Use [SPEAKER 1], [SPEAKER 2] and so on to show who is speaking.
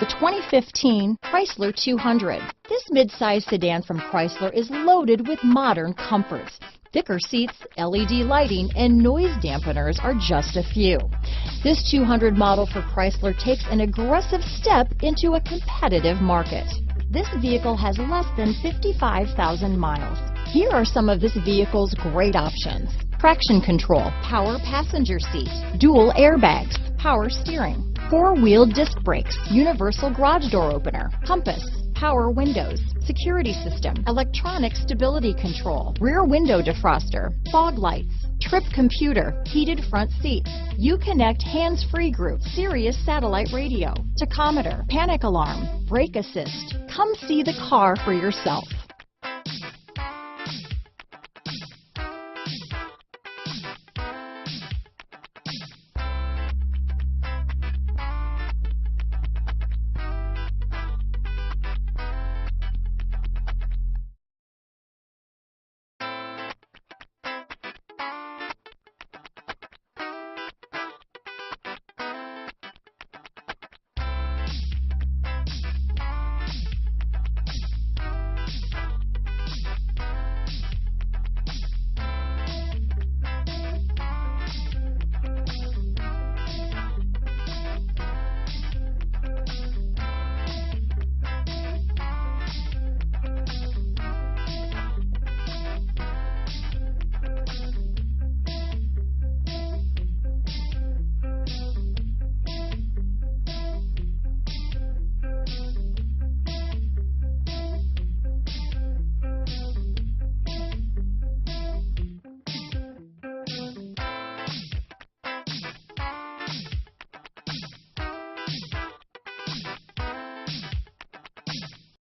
[SPEAKER 1] The 2015 Chrysler 200. This midsize sedan from Chrysler is loaded with modern comforts. Thicker seats, LED lighting, and noise dampeners are just a few. This 200 model for Chrysler takes an aggressive step into a competitive market. This vehicle has less than 55,000 miles. Here are some of this vehicle's great options: traction control, power passenger seat, dual airbags, power steering, four-wheel disc brakes, universal garage door opener, compass, power windows, security system, electronic stability control, rear window defroster, fog lights, trip computer, heated front seats, UCONNECT hands-free group, Sirius satellite radio, tachometer, panic alarm, brake assist. Come see the car for yourself.